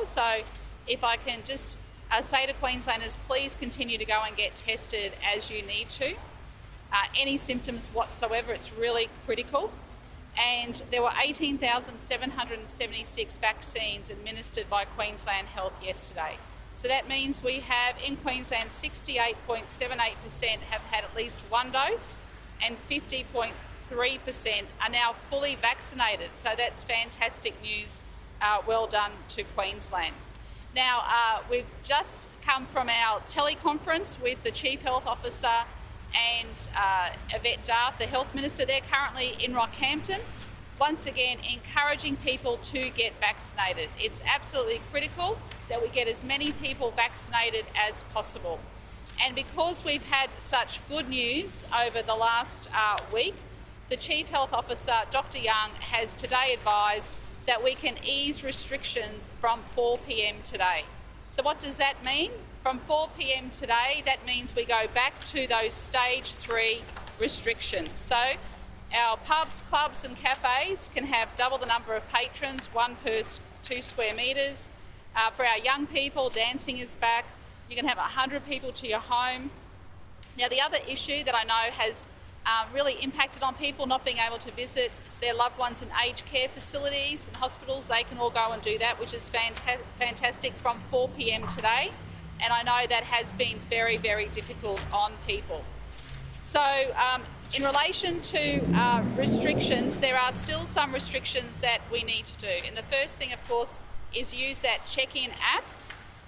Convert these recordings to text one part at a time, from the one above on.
So if I can just say to Queenslanders, please continue to go and get tested as you need to. Any symptoms whatsoever, it's really critical. And there were 18,776 vaccines administered by Queensland Health yesterday. So that means we have in Queensland 68.78% have had at least one dose, and 50.3% are now fully vaccinated. So that's fantastic news. Well done to Queensland. Now, we've just come from our teleconference with the Chief Health Officer and Yvette Darth, the Health Minister. They're currently in Rockhampton, once again encouraging people to get vaccinated. It's absolutely critical that we get as many people vaccinated as possible. And because we've had such good news over the last week, the Chief Health Officer, Dr. Young, has today advised that we can ease restrictions from 4 p.m. today. So what does that mean? From 4 p.m. today, that means we go back to those stage 3 restrictions. So our pubs, clubs and cafes can have double the number of patrons, 1 per 2 square metres. For our young people, dancing is back. You can have 100 people to your home. Now, the other issue that I know has really impacted on people not being able to visit their loved ones in aged care facilities and hospitals, they can all go and do that, which is fantastic from 4 p.m. today. And I know that has been very, very difficult on people. So in relation to restrictions, there are still some restrictions that we need to do. And the first thing, of course, is use that check-in app.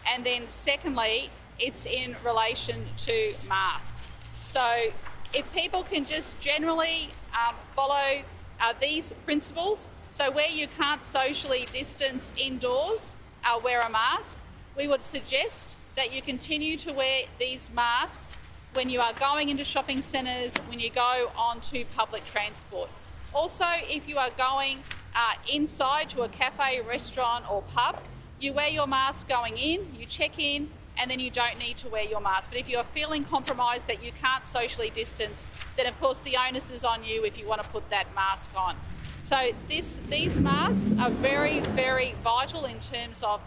And then secondly, it's in relation to masks. So if people can just generally follow these principles, so where you can't socially distance indoors, wear a mask. We would suggest that you continue to wear these masks when you are going into shopping centres, when you go onto public transport. Also, if you are going inside to a cafe, restaurant or pub, you wear your mask going in, you check in, and then you don't need to wear your mask. But if you are feeling compromised that you can't socially distance, then of course the onus is on you if you want to put that mask on. So these masks are very, very vital in terms of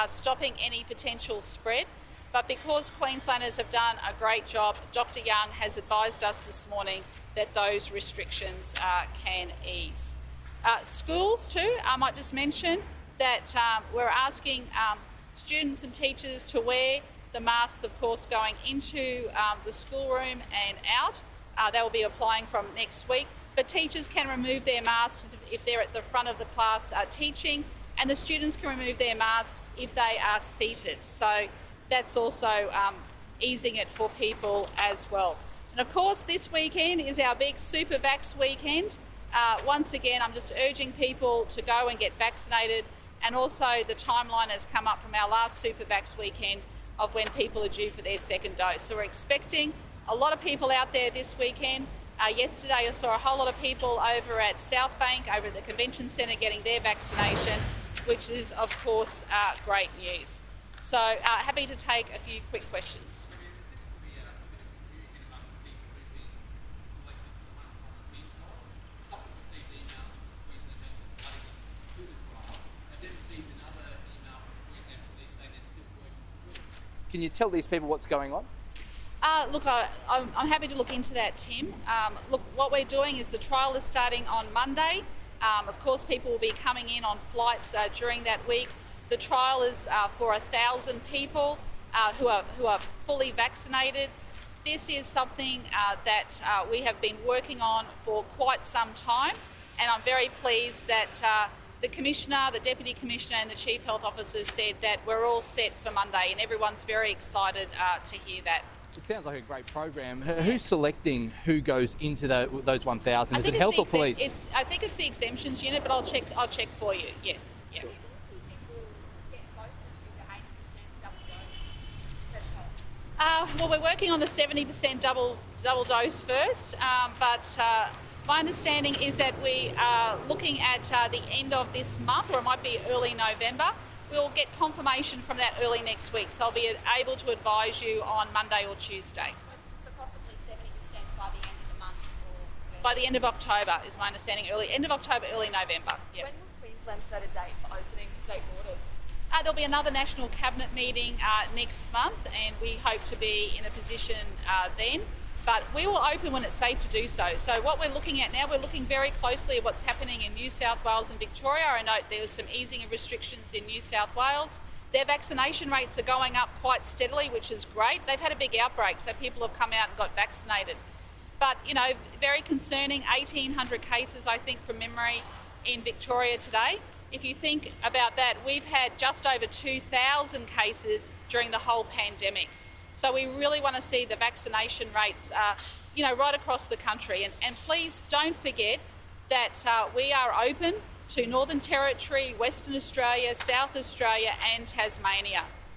stopping any potential spread. But because Queenslanders have done a great job, Dr. Young has advised us this morning that those restrictions can ease. Schools too, I might just mention that we're asking students and teachers to wear the masks, of course, going into the schoolroom and out. They will be applying from next week. But teachers can remove their masks if they're at the front of the class teaching, and the students can remove their masks if they are seated. So that's also easing it for people as well. And of course, this weekend is our big Super Vax weekend. Once again, I'm just urging people to go and get vaccinated. And also the timeline has come up from our last Super Vax weekend of when people are due for their second dose. So we're expecting a lot of people out there this weekend. Yesterday I saw a whole lot of people over at South Bank, over at the Convention Centre getting their vaccination, which is of course great news. So happy to take a few quick questions. Can you tell these people what's going on? Look, I'm happy to look into that, Tim. Look, what we're doing is the trial is starting on Monday. Of course, people will be coming in on flights during that week. The trial is for 1,000 people who are fully vaccinated. This is something that we have been working on for quite some time, and I'm very pleased that the Commissioner, the Deputy Commissioner and the Chief Health Officer said that we're all set for Monday, and everyone's very excited to hear that. It sounds like a great program. Who's selecting who goes into those 1,000? Is it health or police? I think it's the exemptions unit, but I'll check for you. Yes. Yeah. Do you think we'll get closer to the 80% double dose threshold? Well, we're working on the 70% double dose first, but my understanding is that we are looking at the end of this month, or it might be early November. We'll get confirmation from that early next week, so I'll be able to advise you on Monday or Tuesday. So possibly 70% by the end of the month? Or by the end of October is my understanding, end of October, early November. Yeah. When will Queensland set a date for opening state borders? There'll be another National Cabinet meeting next month, and we hope to be in a position then. But we will open when it's safe to do so. So what we're looking at now, we're looking very closely at what's happening in New South Wales and Victoria. I note there's some easing of restrictions in New South Wales. Their vaccination rates are going up quite steadily, which is great. They've had a big outbreak, so people have come out and got vaccinated. But, you know, very concerning, 1,800 cases, I think, from memory in Victoria today. If you think about that, we've had just over 2,000 cases during the whole pandemic. So we really want to see the vaccination rates, right across the country. And please don't forget that we are open to Northern Territory, Western Australia, South Australia and Tasmania.